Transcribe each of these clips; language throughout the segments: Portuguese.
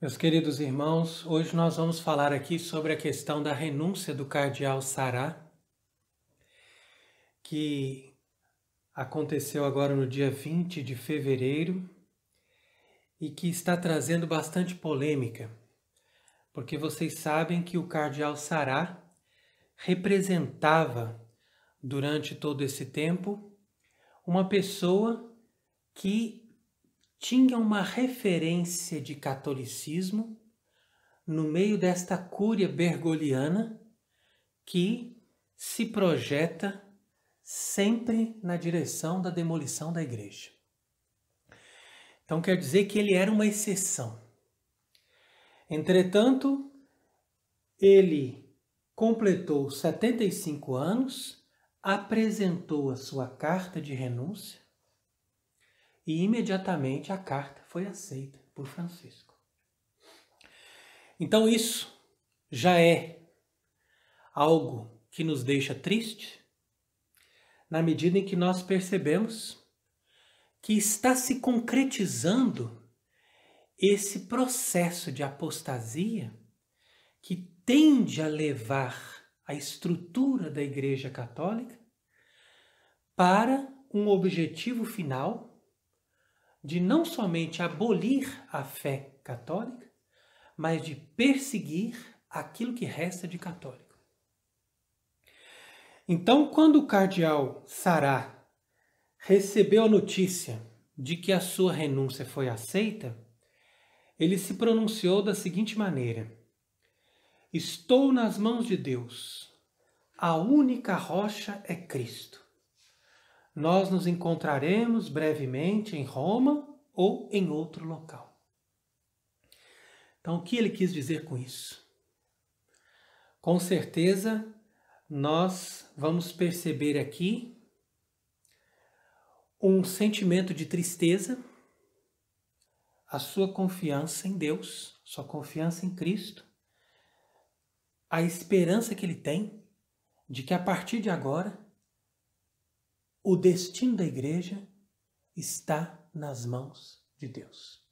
Meus queridos irmãos, hoje nós vamos falar aqui sobre a questão da renúncia do cardeal Sará, que aconteceu agora no dia 20 de fevereiro e que está trazendo bastante polêmica, porque vocês sabem que o cardeal Sará representava, durante todo esse tempo, uma pessoa que tinha uma referência de catolicismo no meio desta cúria bergoliana que se projeta sempre na direção da demolição da igreja. Então quer dizer que ele era uma exceção. Entretanto, ele completou 75 anos, apresentou a sua carta de renúncia e imediatamente a carta foi aceita por Francisco. Então isso já é algo que nos deixa triste, na medida em que nós percebemos que está se concretizando esse processo de apostasia que tende a levar a estrutura da Igreja Católica para um objetivo final de não somente abolir a fé católica, mas de perseguir aquilo que resta de católico. Então, quando o cardeal Sará recebeu a notícia de que a sua renúncia foi aceita, ele se pronunciou da seguinte maneira: estou nas mãos de Deus, a única rocha é Cristo. Nós nos encontraremos brevemente em Roma ou em outro local. Então, o que ele quis dizer com isso? Com certeza, nós vamos perceber aqui um sentimento de tristeza, a sua confiança em Deus, sua confiança em Cristo, a esperança que ele tem de que a partir de agora o destino da igreja está nas mãos de Deus.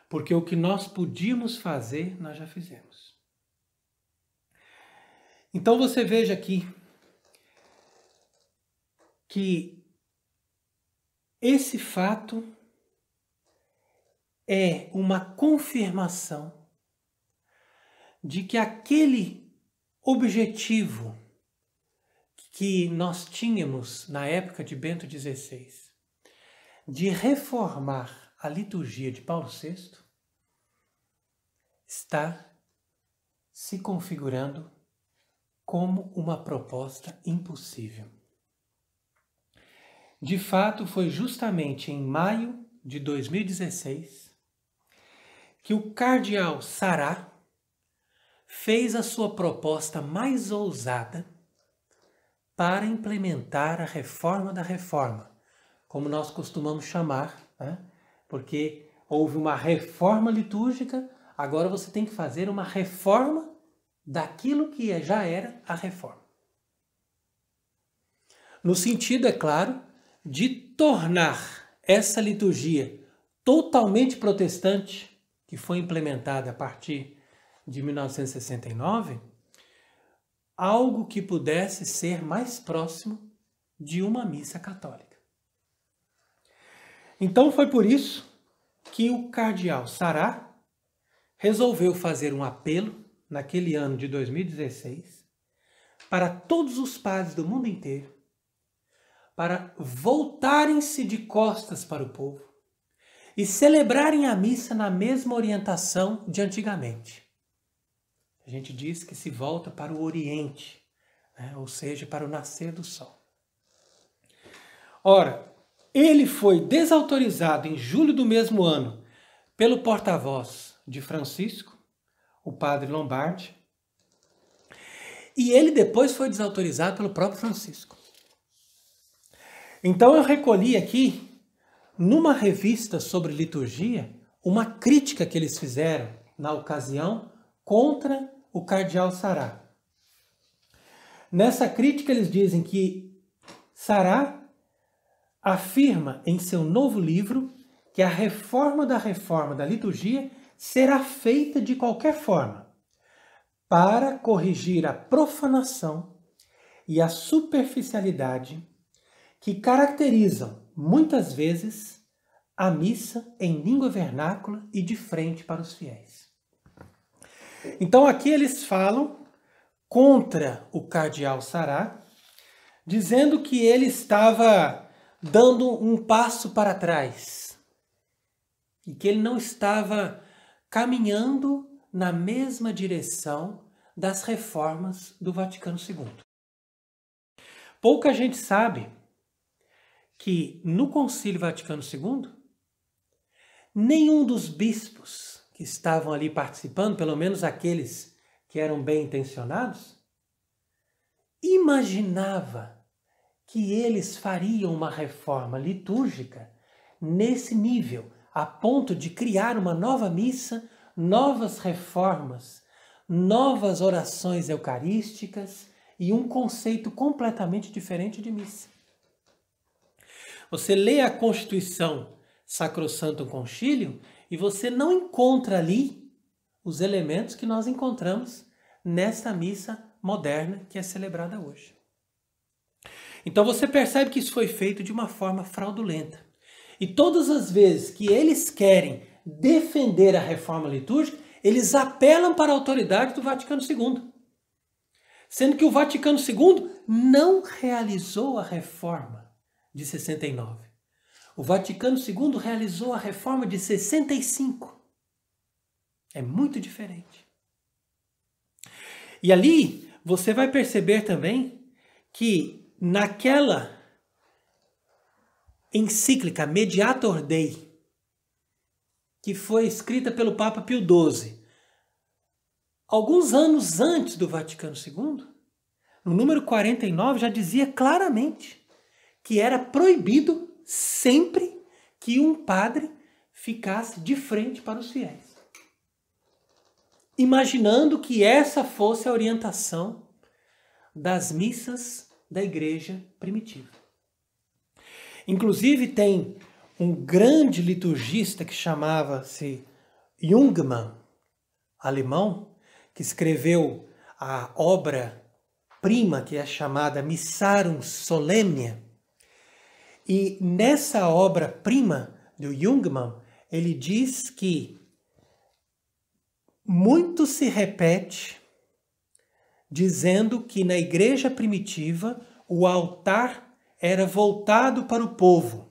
Porque o que nós podíamos fazer, nós já fizemos. Então você veja aqui que esse fato é uma confirmação de que aquele objetivo que nós tínhamos na época de Bento XVI, de reformar a liturgia de Paulo VI, está se configurando como uma proposta impossível. De fato, foi justamente em maio de 2016 que o cardeal Sará fez a sua proposta mais ousada para implementar a reforma da reforma, como nós costumamos chamar, né? Porque houve uma reforma litúrgica, agora você tem que fazer uma reforma daquilo que já era a reforma. No sentido, é claro, de tornar essa liturgia totalmente protestante, que foi implementada a partir de 1969, algo que pudesse ser mais próximo de uma missa católica. Então foi por isso que o cardeal Sará resolveu fazer um apelo naquele ano de 2016 para todos os padres do mundo inteiro para voltarem-se de costas para o povo e celebrarem a missa na mesma orientação de antigamente. A gente diz que se volta para o Oriente, né? Ou seja, para o nascer do sol. Ora, ele foi desautorizado em julho do mesmo ano pelo porta-voz de Francisco, o padre Lombardi, e ele depois foi desautorizado pelo próprio Francisco. Então eu recolhi aqui, numa revista sobre liturgia, uma crítica que eles fizeram na ocasião contra o cardeal Sará. Nessa crítica eles dizem que Sará afirma em seu novo livro que a reforma da liturgia será feita de qualquer forma para corrigir a profanação e a superficialidade que caracterizam, muitas vezes, a missa em língua vernácula e de frente para os fiéis. Então aqui eles falam contra o cardeal Sará, dizendo que ele estava dando um passo para trás e que ele não estava caminhando na mesma direção das reformas do Vaticano II. Pouca gente sabe que no Concílio Vaticano II, nenhum dos bispos que estavam ali participando, pelo menos aqueles que eram bem intencionados, imaginava que eles fariam uma reforma litúrgica nesse nível, a ponto de criar uma nova missa, novas reformas, novas orações eucarísticas e um conceito completamente diferente de missa. Você lê a Constituição Sacrosanctum Concilium e você não encontra ali os elementos que nós encontramos nesta missa moderna que é celebrada hoje. Então você percebe que isso foi feito de uma forma fraudulenta. E todas as vezes que eles querem defender a reforma litúrgica, eles apelam para a autoridade do Vaticano II. Sendo que o Vaticano II não realizou a reforma de 69. O Vaticano II realizou a reforma de 65. É muito diferente. E ali você vai perceber também que naquela encíclica Mediator Dei, que foi escrita pelo Papa Pio XII, alguns anos antes do Vaticano II, no número 49 já dizia claramente que era proibido sempre que um padre ficasse de frente para os fiéis. Imaginando que essa fosse a orientação das missas da igreja primitiva. Inclusive tem um grande liturgista que chamava-se Jungmann, alemão, que escreveu a obra-prima que é chamada Missarum Solemnia. E nessa obra-prima do Jungmann, ele diz que muito se repete dizendo que na igreja primitiva o altar era voltado para o povo.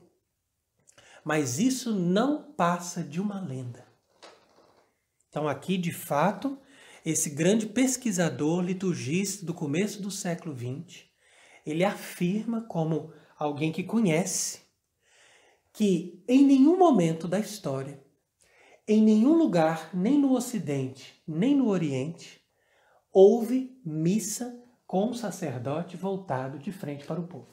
Mas isso não passa de uma lenda. Então aqui, de fato, esse grande pesquisador liturgista do começo do século XX, ele afirma como alguém que conhece que em nenhum momento da história, em nenhum lugar, nem no Ocidente, nem no Oriente, houve missa com um sacerdote voltado de frente para o povo.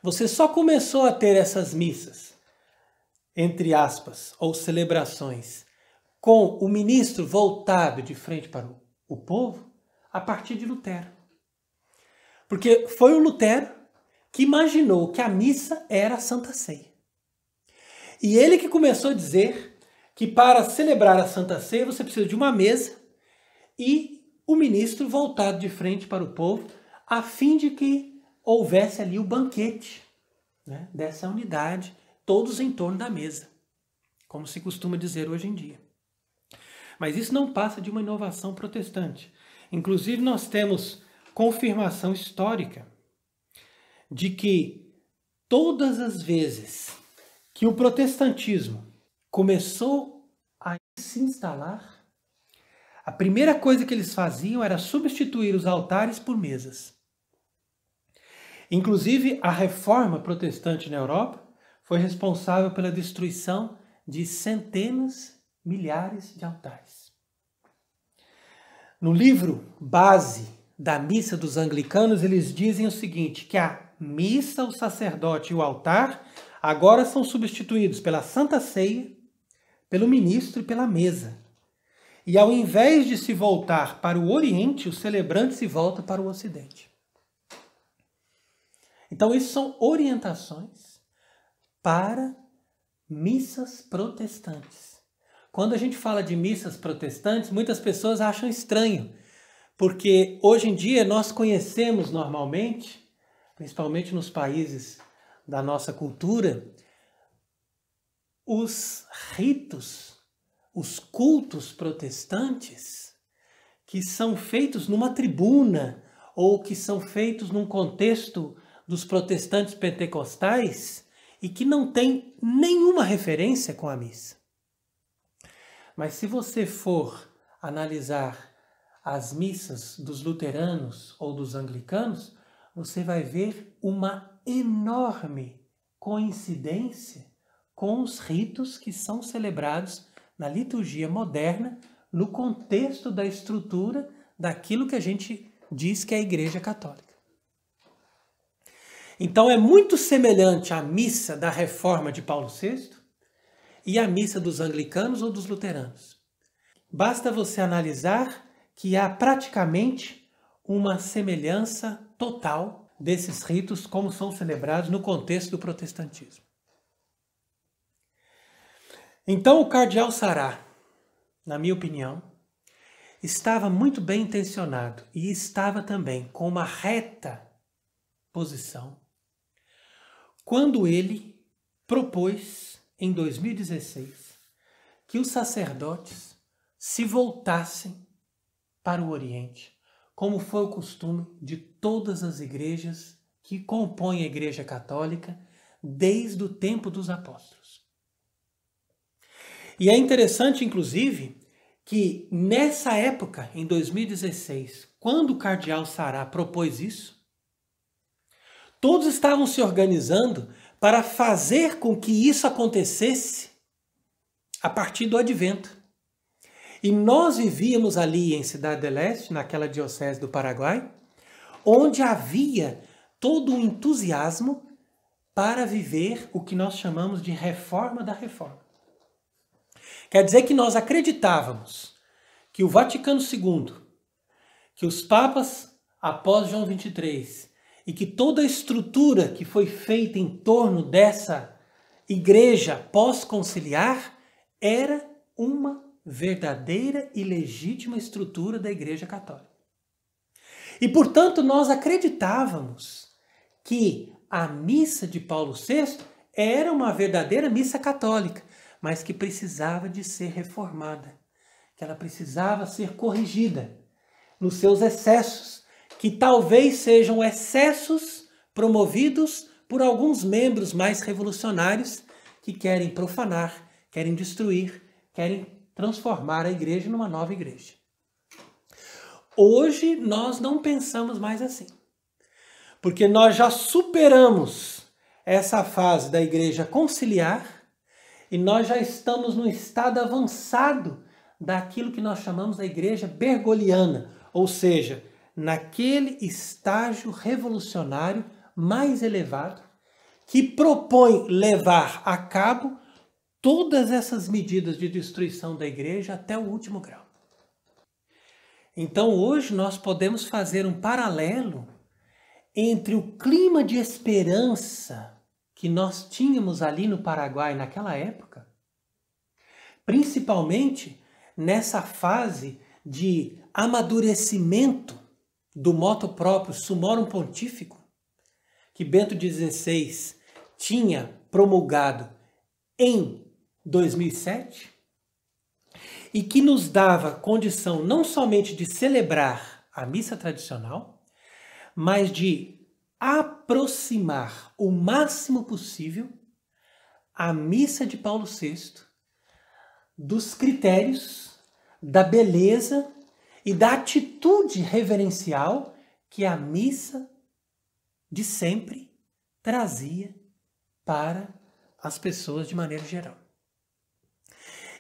Você só começou a ter essas missas, entre aspas, ou celebrações, com o ministro voltado de frente para o povo, a partir de Lutero. Porque foi o Lutero que imaginou que a missa era a Santa Ceia. E ele que começou a dizer que para celebrar a Santa Ceia você precisa de uma mesa e o ministro voltado de frente para o povo, a fim de que houvesse ali o banquete, né, dessa unidade, todos em torno da mesa, como se costuma dizer hoje em dia. Mas isso não passa de uma inovação protestante. Inclusive nós temos confirmação histórica de que todas as vezes que o protestantismo começou a se instalar, a primeira coisa que eles faziam era substituir os altares por mesas. Inclusive, a reforma protestante na Europa foi responsável pela destruição de centenas, milhares de altares. No livro base da missa dos anglicanos, eles dizem o seguinte, que a missa, o sacerdote e o altar agora são substituídos pela Santa Ceia, pelo ministro e pela mesa. E ao invés de se voltar para o Oriente, o celebrante se volta para o Ocidente. Então, isso são orientações para missas protestantes, Quando a gente fala de missas protestantes, muitas pessoas acham estranho, porque hoje em dia nós conhecemos normalmente, principalmente nos países da nossa cultura, os ritos, os cultos protestantes que são feitos numa tribuna ou que são feitos num contexto dos protestantes pentecostais e que não tem nenhuma referência com a missa. Mas se você for analisar as missas dos luteranos ou dos anglicanos, você vai ver uma enorme coincidência com os ritos que são celebrados na liturgia moderna, no contexto da estrutura daquilo que a gente diz que é a Igreja Católica. Então é muito semelhante à missa da Reforma de Paulo VI e à missa dos anglicanos ou dos luteranos. Basta você analisar que há praticamente uma semelhança total desses ritos como são celebrados no contexto do protestantismo. Então o cardeal Sará, na minha opinião, estava muito bem intencionado e estava também com uma reta posição quando ele propôs, em 2016, que os sacerdotes se voltassem para o Oriente, como foi o costume de todas as igrejas que compõem a Igreja Católica desde o tempo dos apóstolos. E é interessante, inclusive, que nessa época, em 2016, quando o cardeal Sará propôs isso, todos estavam se organizando para fazer com que isso acontecesse a partir do Advento. E nós vivíamos ali em Cidade del Este, naquela diocese do Paraguai, onde havia todo um entusiasmo para viver o que nós chamamos de reforma da reforma. Quer dizer que nós acreditávamos que o Vaticano II, que os papas após João XXIII e que toda a estrutura que foi feita em torno dessa igreja pós-conciliar era uma verdadeira e legítima estrutura da Igreja Católica. E, portanto, nós acreditávamos que a missa de Paulo VI era uma verdadeira missa católica, mas que precisava de ser reformada, que ela precisava ser corrigida nos seus excessos, que talvez sejam excessos promovidos por alguns membros mais revolucionários que querem profanar, querem destruir, querem transformar a igreja numa nova igreja. Hoje nós não pensamos mais assim, porque nós já superamos essa fase da igreja conciliar e nós já estamos num estado avançado daquilo que nós chamamos da igreja bergoliana, ou seja, naquele estágio revolucionário mais elevado que propõe levar a cabo todas essas medidas de destruição da igreja até o último grau. Então hoje nós podemos fazer um paralelo entre o clima de esperança que nós tínhamos ali no Paraguai naquela época, principalmente nessa fase de amadurecimento do moto próprio Summorum Pontificum, que Bento XVI tinha promulgado em 2007 e que nos dava condição não somente de celebrar a missa tradicional, mas de aproximar o máximo possível a missa de Paulo VI dos critérios, da beleza e da atitude reverencial que a missa de sempre trazia para as pessoas de maneira geral.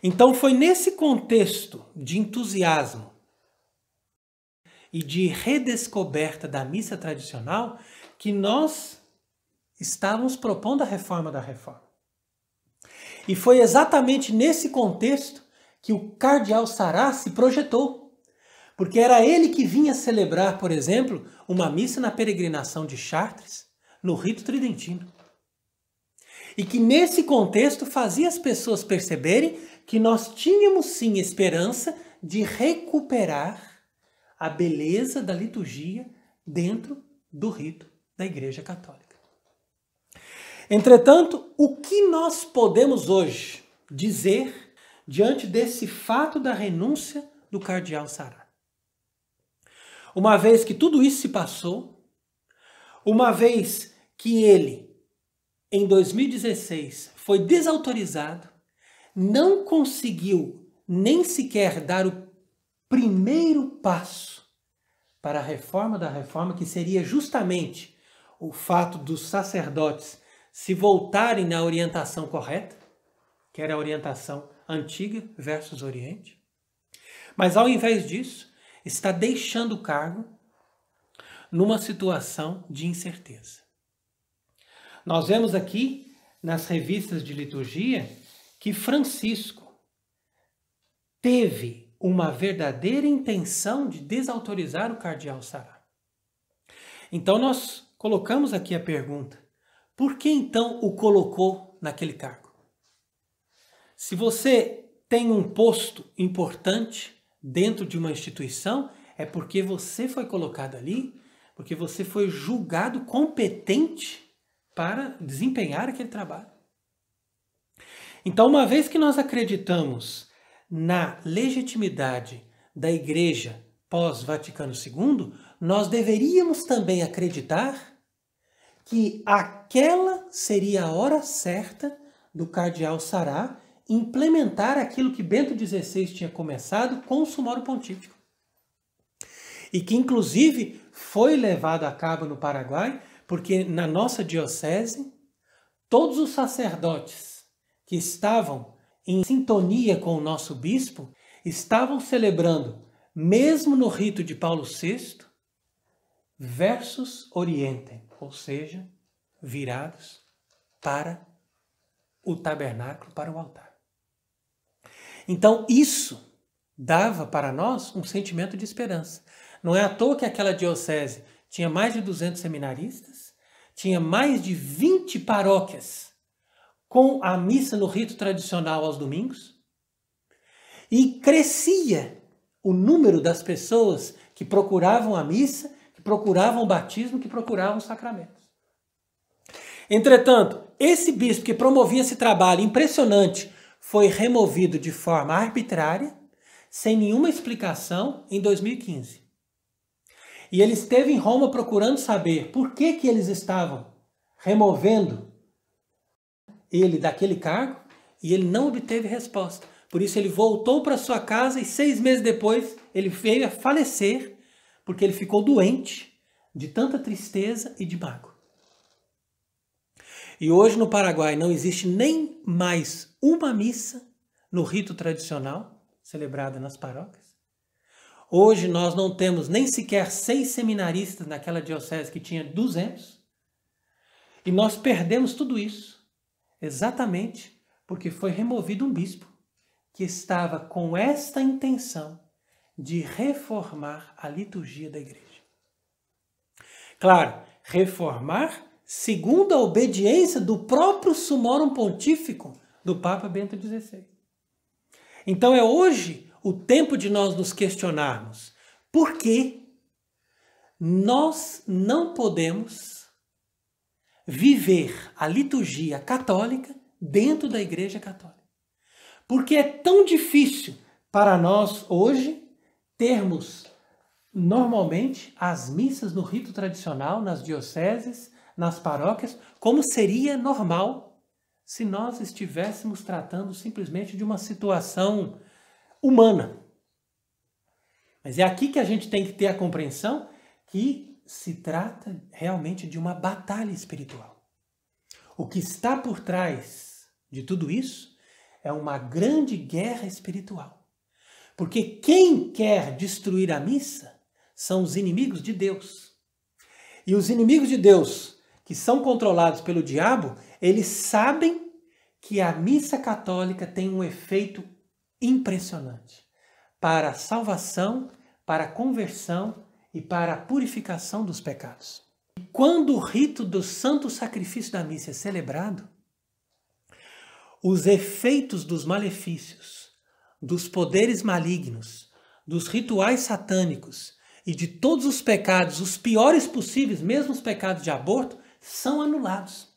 Então foi nesse contexto de entusiasmo e de redescoberta da missa tradicional que nós estávamos propondo a reforma da reforma. E foi exatamente nesse contexto que o cardeal Sará se projetou, porque era ele que vinha celebrar, por exemplo, uma missa na peregrinação de Chartres, no rito tridentino. E que nesse contexto fazia as pessoas perceberem que nós tínhamos sim esperança de recuperar a beleza da liturgia dentro do rito da Igreja Católica. Entretanto, o que nós podemos hoje dizer diante desse fato da renúncia do cardeal Sará? Uma vez que tudo isso se passou, uma vez que ele, em 2016, foi desautorizado, não conseguiu nem sequer dar o primeiro passo para a reforma da reforma, que seria justamente o fato dos sacerdotes se voltarem na orientação correta, que era a orientação antiga versus Oriente. Mas ao invés disso, está deixando o cargo numa situação de incerteza. Nós vemos aqui nas revistas de liturgia que Francisco teve uma verdadeira intenção de desautorizar o cardeal Sará. Então nós colocamos aqui a pergunta: por que então o colocou naquele cargo? Se você tem um posto importante dentro de uma instituição, é porque você foi colocado ali, porque você foi julgado competente para desempenhar aquele trabalho. Então, uma vez que nós acreditamos na legitimidade da Igreja pós-Vaticano II, nós deveríamos também acreditar que aquela seria a hora certa do cardeal Sará implementar aquilo que Bento XVI tinha começado com o Sumorum Pontífico. E que, inclusive, foi levado a cabo no Paraguai, porque na nossa diocese, todos os sacerdotes que estavam em sintonia com o nosso bispo estavam celebrando, mesmo no rito de Paulo VI, versus orientem, ou seja, virados para o tabernáculo, para o altar. Então isso dava para nós um sentimento de esperança. Não é à toa que aquela diocese tinha mais de 200 seminaristas, tinha mais de 20 paróquias com a missa no rito tradicional aos domingos, e crescia o número das pessoas que procuravam a missa, que procuravam o batismo, que procuravam os sacramentos. Entretanto, esse bispo que promovia esse trabalho impressionante foi removido de forma arbitrária, sem nenhuma explicação, em 2015. E ele esteve em Roma procurando saber por que eles estavam removendo ele daquele cargo, e ele não obteve resposta. Por isso ele voltou para sua casa e 6 meses depois ele veio a falecer, porque ele ficou doente de tanta tristeza e de mágoa. E hoje no Paraguai não existe nem mais uma missa no rito tradicional, celebrada nas paróquias. Hoje nós não temos nem sequer 6 seminaristas naquela diocese que tinha 200. E nós perdemos tudo isso exatamente porque foi removido um bispo que estava com esta intenção de reformar a liturgia da igreja. Claro, reformar segundo a obediência do próprio Sumorum Pontífico do Papa Bento XVI. Então é hoje o tempo de nós nos questionarmos por que nós não podemos viver a liturgia católica dentro da Igreja Católica. Porque é tão difícil para nós hoje termos normalmente as missas no rito tradicional, nas dioceses, nas paróquias, como seria normal se nós estivéssemos tratando simplesmente de uma situação humana. Mas é aqui que a gente tem que ter a compreensão que se trata realmente de uma batalha espiritual. O que está por trás de tudo isso é uma grande guerra espiritual. Porque quem quer destruir a missa são os inimigos de Deus. E os inimigos de Deus, que são controlados pelo diabo, eles sabem que a missa católica tem um efeito impressionante para a salvação, para a conversão e para a purificação dos pecados. E quando o rito do santo sacrifício da missa é celebrado, os efeitos dos malefícios, dos poderes malignos, dos rituais satânicos e de todos os pecados, os piores possíveis, mesmo os pecados de aborto, são anulados.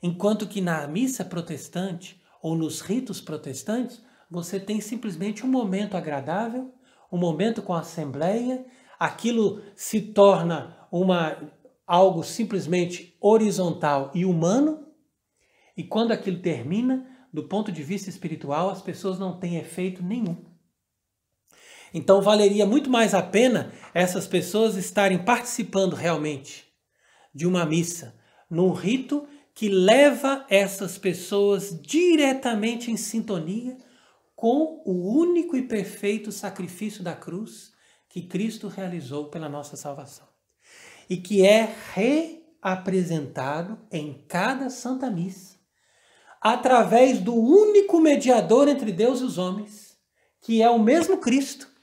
Enquanto que na missa protestante ou nos ritos protestantes, você tem simplesmente um momento agradável, um momento com a assembleia, aquilo se torna algo simplesmente horizontal e humano, e quando aquilo termina, do ponto de vista espiritual, as pessoas não têm efeito nenhum. Então valeria muito mais a pena essas pessoas estarem participando realmente de uma missa, num rito que leva essas pessoas diretamente em sintonia com o único e perfeito sacrifício da cruz que Cristo realizou pela nossa salvação. E que é reapresentado em cada Santa Missa, através do único mediador entre Deus e os homens, que é o mesmo Cristo,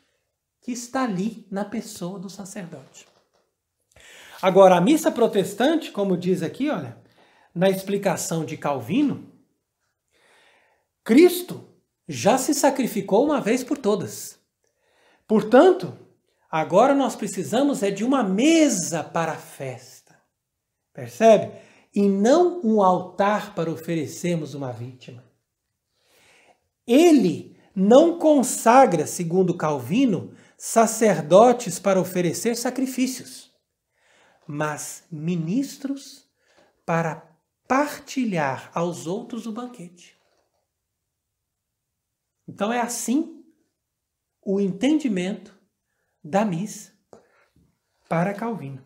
que está ali na pessoa do sacerdote. Agora, a missa protestante, como diz aqui, olha, na explicação de Calvino, Cristo já se sacrificou uma vez por todas. Portanto, agora nós precisamos de uma mesa para a festa. Percebe? E não um altar para oferecermos uma vítima. Ele não consagra, segundo Calvino, sacerdotes para oferecer sacrifícios, mas ministros para partilhar aos outros o banquete. Então é assim o entendimento da missa para Calvino.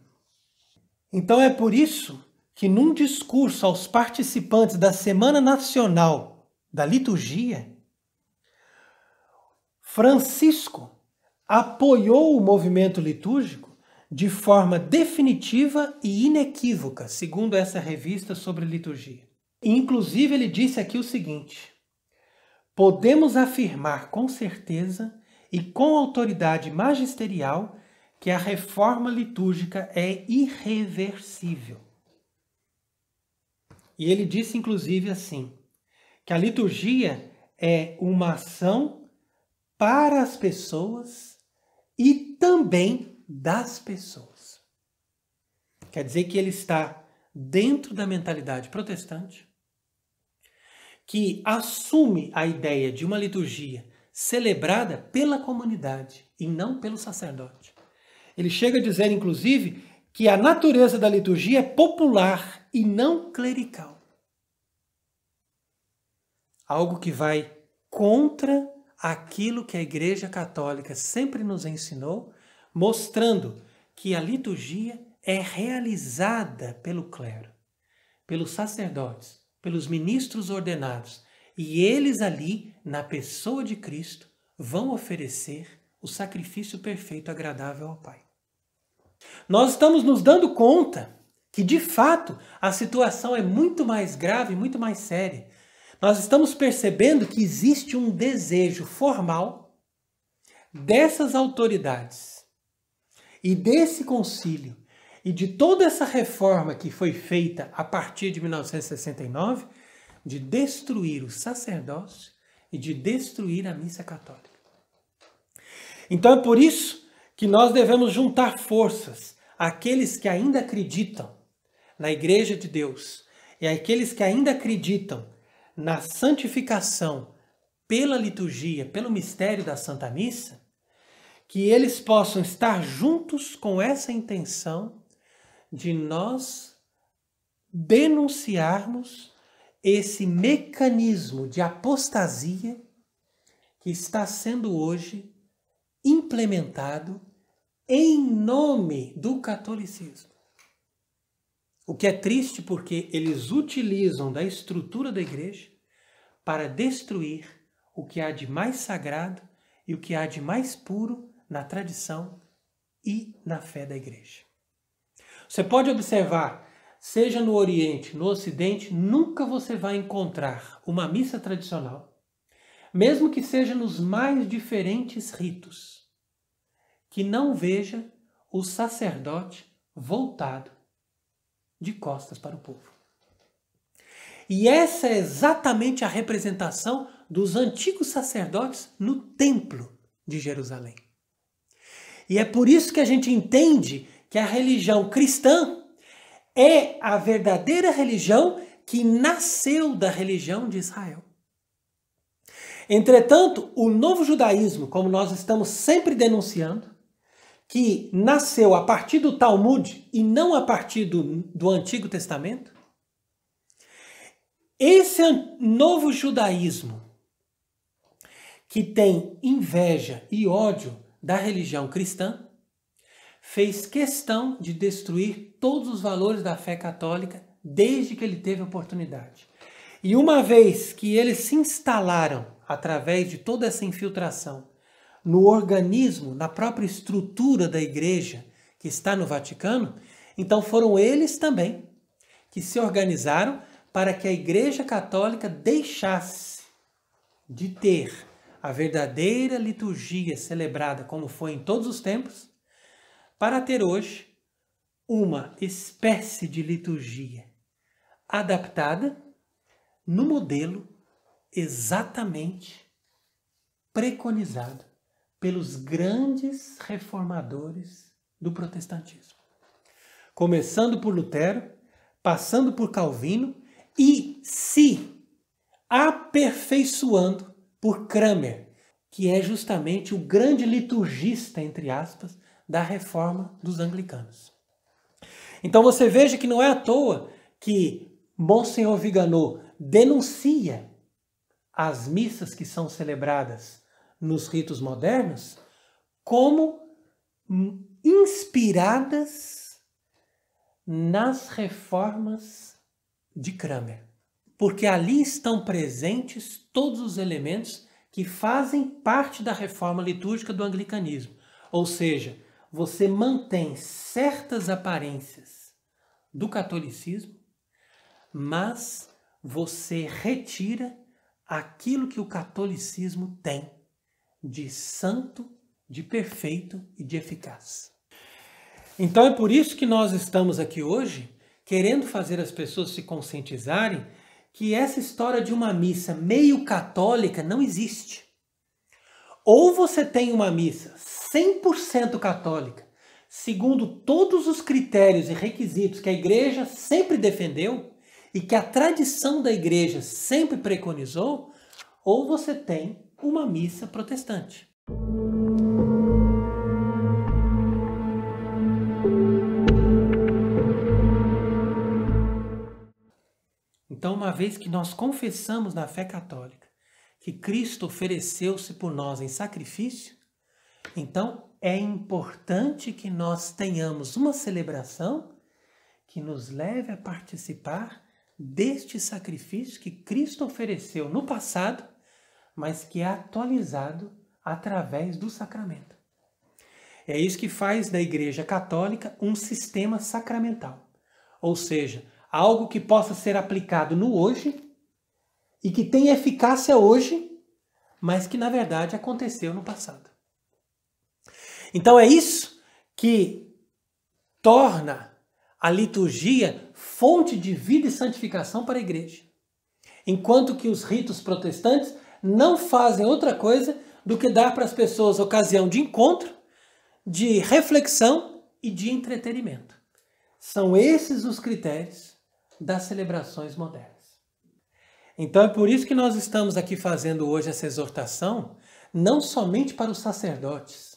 Então é por isso que num discurso aos participantes da Semana Nacional da Liturgia, Francisco apoiou o movimento litúrgico de forma definitiva e inequívoca, segundo essa revista sobre liturgia. Inclusive ele disse aqui o seguinte: podemos afirmar com certeza e com autoridade magisterial que a reforma litúrgica é irreversível. E ele disse inclusive assim, que a liturgia é uma ação para as pessoas e também das pessoas. Quer dizer que ele está dentro da mentalidade protestante, que assume a ideia de uma liturgia celebrada pela comunidade e não pelo sacerdote. Ele chega a dizer, inclusive, que a natureza da liturgia é popular e não clerical. Algo que vai contra aquilo que a Igreja Católica sempre nos ensinou, mostrando que a liturgia é realizada pelo clero, pelos sacerdotes, pelos ministros ordenados, e eles ali, na pessoa de Cristo, vão oferecer o sacrifício perfeito agradável ao Pai. Nós estamos nos dando conta que, de fato, a situação é muito mais grave, muito mais séria. Nós estamos percebendo que existe um desejo formal dessas autoridades e desse concílio e de toda essa reforma que foi feita a partir de 1969 de destruir o sacerdócio e de destruir a missa católica. Então é por isso que nós devemos juntar forças àqueles que ainda acreditam na Igreja de Deus e àqueles que ainda acreditam na santificação pela liturgia, pelo mistério da Santa Missa, que eles possam estar juntos com essa intenção de nós denunciarmos esse mecanismo de apostasia que está sendo hoje implementado em nome do catolicismo. O que é triste porque eles utilizam da estrutura da igreja para destruir o que há de mais sagrado e o que há de mais puro na tradição e na fé da igreja. Você pode observar, seja no Oriente, no Ocidente, nunca você vai encontrar uma missa tradicional, mesmo que seja nos mais diferentes ritos, que não veja o sacerdote voltado de costas para o povo. E essa é exatamente a representação dos antigos sacerdotes no templo de Jerusalém. E é por isso que a gente entende que a religião cristã é a verdadeira religião que nasceu da religião de Israel. Entretanto, o novo judaísmo, como nós estamos sempre denunciando, que nasceu a partir do Talmud e não a partir do Antigo Testamento, esse novo judaísmo que tem inveja e ódio da religião cristã, fez questão de destruir todos os valores da fé católica desde que ele teve oportunidade. E uma vez que eles se instalaram através de toda essa infiltração no organismo, na própria estrutura da igreja que está no Vaticano, então foram eles também que se organizaram para que a Igreja Católica deixasse de ter a verdadeira liturgia celebrada como foi em todos os tempos, para ter hoje uma espécie de liturgia adaptada no modelo exatamente preconizado pelos grandes reformadores do protestantismo. Começando por Lutero, passando por Calvino e se aperfeiçoando por Cranmer, que é justamente o grande liturgista, entre aspas, da reforma dos anglicanos. Então você veja que não é à toa que Monsenhor Viganò denuncia as missas que são celebradas nos ritos modernos como inspiradas nas reformas de Cranmer. Porque ali estão presentes todos os elementos que fazem parte da reforma litúrgica do anglicanismo. Ou seja, você mantém certas aparências do catolicismo, mas você retira aquilo que o catolicismo tem de santo, de perfeito e de eficaz. Então é por isso que nós estamos aqui hoje, querendo fazer as pessoas se conscientizarem que essa história de uma missa meio católica não existe. Ou você tem uma missa 100% católica, segundo todos os critérios e requisitos que a igreja sempre defendeu e que a tradição da igreja sempre preconizou, ou você tem uma missa protestante. Então, uma vez que nós confessamos na fé católica que Cristo ofereceu-se por nós em sacrifício, então é importante que nós tenhamos uma celebração que nos leve a participar deste sacrifício que Cristo ofereceu no passado, mas que é atualizado através do sacramento. É isso que faz da Igreja Católica um sistema sacramental, ou seja, algo que possa ser aplicado no hoje e que tem eficácia hoje, mas que na verdade aconteceu no passado. Então é isso que torna a liturgia fonte de vida e santificação para a igreja. Enquanto que os ritos protestantes não fazem outra coisa do que dar para as pessoas ocasião de encontro, de reflexão e de entretenimento. São esses os critérios das celebrações modernas. Então é por isso que nós estamos aqui fazendo hoje essa exortação, não somente para os sacerdotes,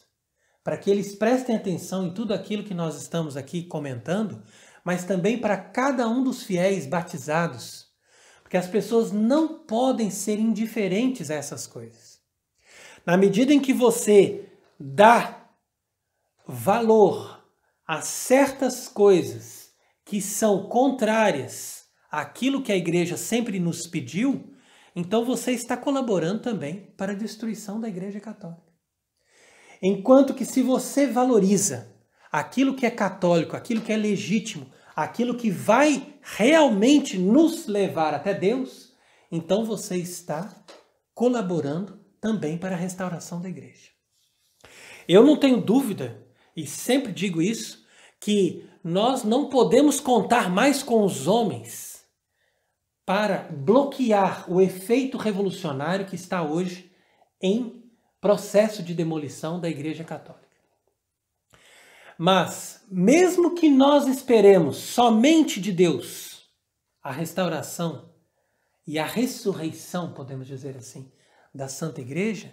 para que eles prestem atenção em tudo aquilo que nós estamos aqui comentando, mas também para cada um dos fiéis batizados, porque as pessoas não podem ser indiferentes a essas coisas. Na medida em que você dá valor a certas coisas que são contrárias àquilo que a igreja sempre nos pediu, então você está colaborando também para a destruição da Igreja Católica. Enquanto que se você valoriza aquilo que é católico, aquilo que é legítimo, aquilo que vai realmente nos levar até Deus, então você está colaborando também para a restauração da igreja. Eu não tenho dúvida, e sempre digo isso, que nós não podemos contar mais com os homens para bloquear o efeito revolucionário que está hoje em processo de demolição da Igreja Católica. Mas, mesmo que nós esperemos somente de Deus a restauração e a ressurreição, podemos dizer assim, da Santa Igreja,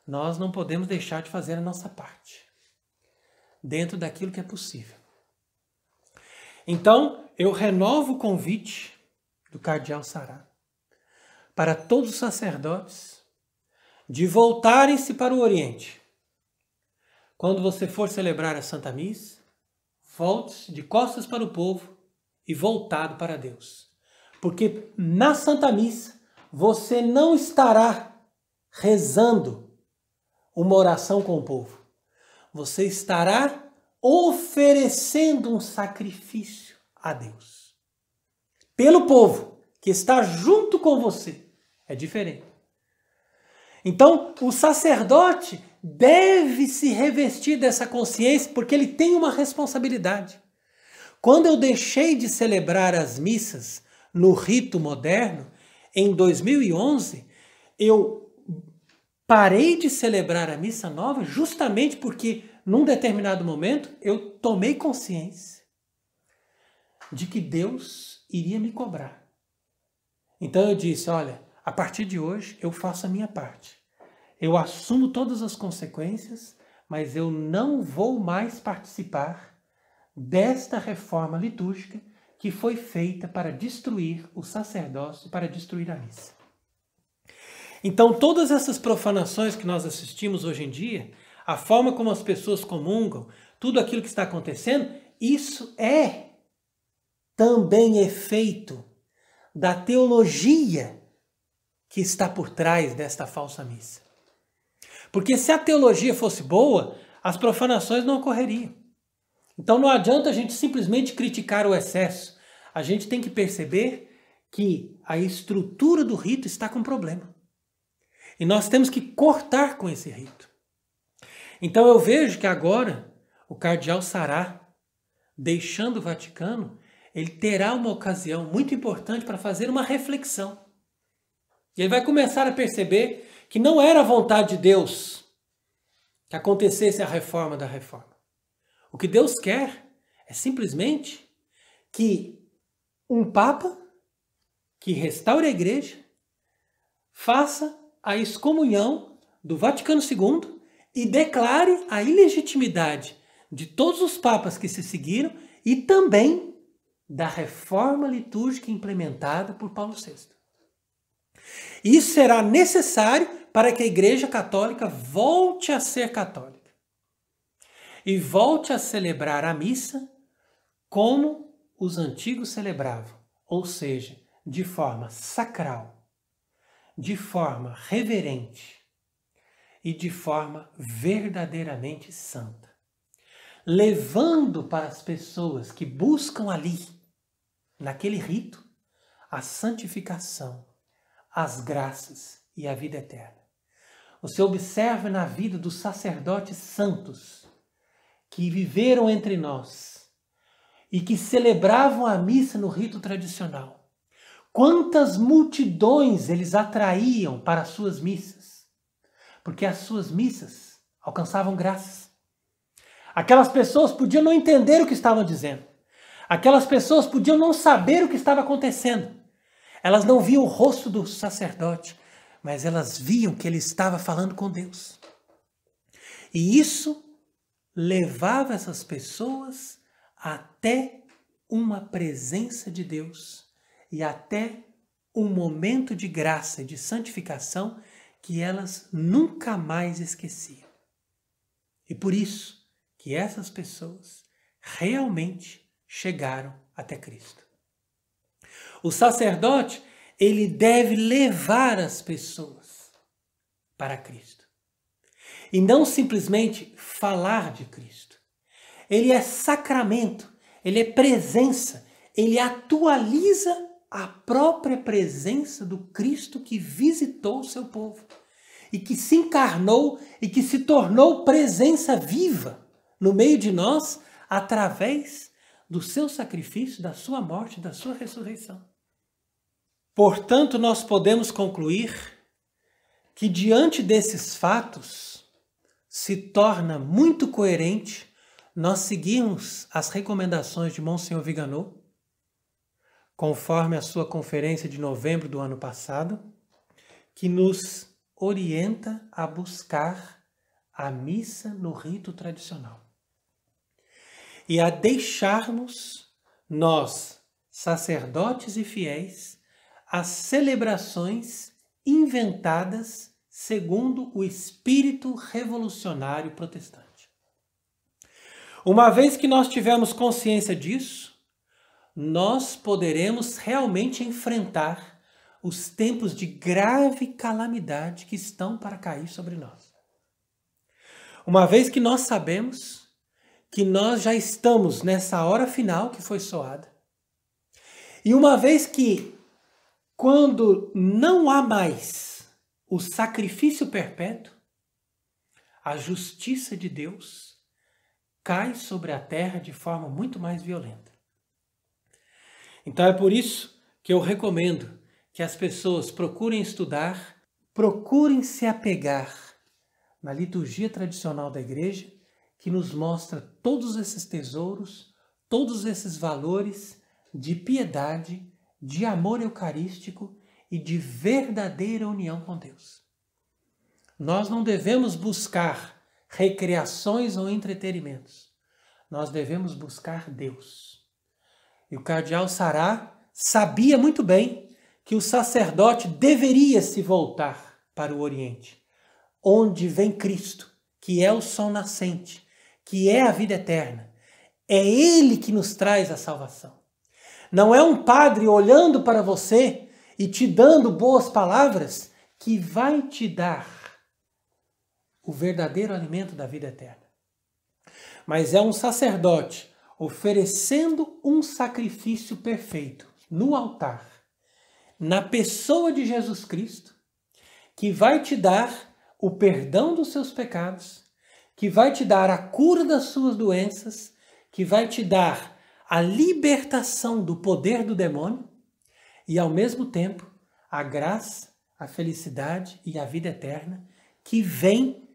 nós não podemos deixar de fazer a nossa parte, dentro daquilo que é possível. Então, eu renovo o convite do Cardeal Sará para todos os sacerdotes de voltarem-se para o Oriente. Quando você for celebrar a Santa Missa, volte-se de costas para o povo e voltado para Deus. Porque na Santa Missa você não estará rezando uma oração com o povo. Você estará oferecendo um sacrifício a Deus. Pelo povo que está junto com você. É diferente. Então, o sacerdote deve se revestir dessa consciência porque ele tem uma responsabilidade. Quando eu deixei de celebrar as missas no rito moderno, em 2011, eu parei de celebrar a missa nova justamente porque, num determinado momento, eu tomei consciência de que Deus iria me cobrar. Então eu disse, olha, a partir de hoje eu faço a minha parte. Eu assumo todas as consequências, mas eu não vou mais participar desta reforma litúrgica que foi feita para destruir o sacerdócio, para destruir a missa. Então, todas essas profanações que nós assistimos hoje em dia, a forma como as pessoas comungam, tudo aquilo que está acontecendo, isso é também efeito da teologia que está por trás desta falsa missa. Porque se a teologia fosse boa, as profanações não ocorreriam. Então não adianta a gente simplesmente criticar o excesso. A gente tem que perceber que a estrutura do rito está com problema. E nós temos que cortar com esse rito. Então eu vejo que agora o Cardeal Sará, deixando o Vaticano, ele terá uma ocasião muito importante para fazer uma reflexão. E ele vai começar a perceber que não era a vontade de Deus que acontecesse a reforma da reforma. O que Deus quer é simplesmente que um Papa que restaure a Igreja faça a excomunhão do Vaticano II e declare a ilegitimidade de todos os papas que se seguiram e também da reforma litúrgica implementada por Paulo VI. Isso será necessário para que a Igreja Católica volte a ser católica e volte a celebrar a missa como os antigos celebravam, ou seja, de forma sacral, de forma reverente e de forma verdadeiramente santa, levando para as pessoas que buscam ali, naquele rito, a santificação, as graças e a vida eterna. Você observa na vida dos sacerdotes santos que viveram entre nós e que celebravam a missa no rito tradicional. Quantas multidões eles atraíam para as suas missas, porque as suas missas alcançavam graças. Aquelas pessoas podiam não entender o que estavam dizendo. Aquelas pessoas podiam não saber o que estava acontecendo. Elas não viam o rosto do sacerdote, mas elas viam que ele estava falando com Deus. E isso levava essas pessoas até uma presença de Deus e até um momento de graça e de santificação que elas nunca mais esqueciam. E por isso que essas pessoas realmente chegaram até Cristo. O sacerdote, ele deve levar as pessoas para Cristo. E não simplesmente falar de Cristo. Ele é sacramento, ele é presença, ele atualiza a própria presença do Cristo que visitou o seu povo e que se encarnou e que se tornou presença viva no meio de nós através do seu sacrifício, da sua morte, da sua ressurreição. Portanto, nós podemos concluir que diante desses fatos se torna muito coerente nós seguirmos as recomendações de Monsenhor Viganò, conforme a sua conferência de novembro do ano passado, que nos orienta a buscar a missa no rito tradicional e a deixarmos nós, sacerdotes e fiéis, as celebrações inventadas segundo o espírito revolucionário protestante. Uma vez que nós tivermos consciência disso, nós poderemos realmente enfrentar os tempos de grave calamidade que estão para cair sobre nós. Uma vez que nós sabemos que nós já estamos nessa hora final que foi soada, e uma vez que, quando não há mais o sacrifício perpétuo, a justiça de Deus cai sobre a terra de forma muito mais violenta. Então é por isso que eu recomendo que as pessoas procurem estudar, procurem se apegar na liturgia tradicional da igreja, que nos mostra todos esses tesouros, todos esses valores de piedade, de amor eucarístico e de verdadeira união com Deus. Nós não devemos buscar recreações ou entretenimentos. Nós devemos buscar Deus. E o cardeal Sará sabia muito bem que o sacerdote deveria se voltar para o Oriente, onde vem Cristo, que é o sol nascente, que é a vida eterna. É Ele que nos traz a salvação. Não é um padre olhando para você e te dando boas palavras que vai te dar o verdadeiro alimento da vida eterna. Mas é um sacerdote oferecendo um sacrifício perfeito no altar, na pessoa de Jesus Cristo, que vai te dar o perdão dos seus pecados, que vai te dar a cura das suas doenças, que vai te dar a libertação do poder do demônio e, ao mesmo tempo, a graça, a felicidade e a vida eterna que vem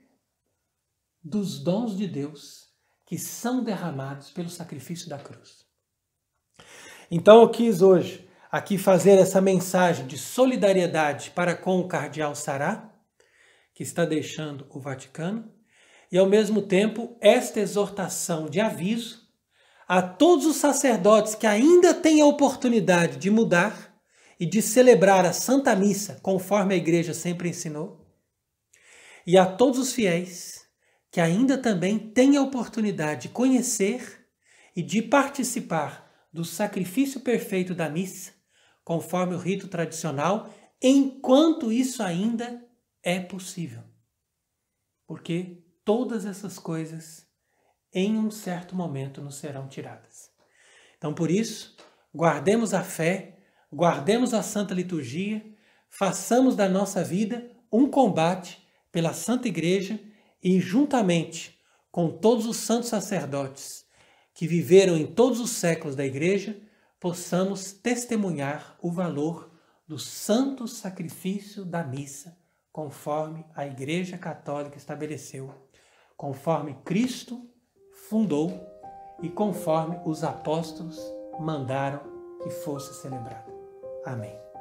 dos dons de Deus que são derramados pelo sacrifício da cruz. Então eu quis hoje aqui fazer essa mensagem de solidariedade para com o cardeal Sará, que está deixando o Vaticano, e ao mesmo tempo esta exortação de aviso a todos os sacerdotes que ainda têm a oportunidade de mudar e de celebrar a Santa Missa conforme a Igreja sempre ensinou, e a todos os fiéis que ainda também têm a oportunidade de conhecer e de participar do sacrifício perfeito da missa, conforme o rito tradicional, enquanto isso ainda é possível. Porque todas essas coisas, em um certo momento, nos serão tiradas. Então, por isso, guardemos a fé, guardemos a Santa Liturgia, façamos da nossa vida um combate pela Santa Igreja e, juntamente com todos os santos sacerdotes que viveram em todos os séculos da Igreja, possamos testemunhar o valor do santo sacrifício da missa, conforme a Igreja Católica estabeleceu, conforme Cristo fundou e conforme os apóstolos mandaram que fosse celebrado. Amém.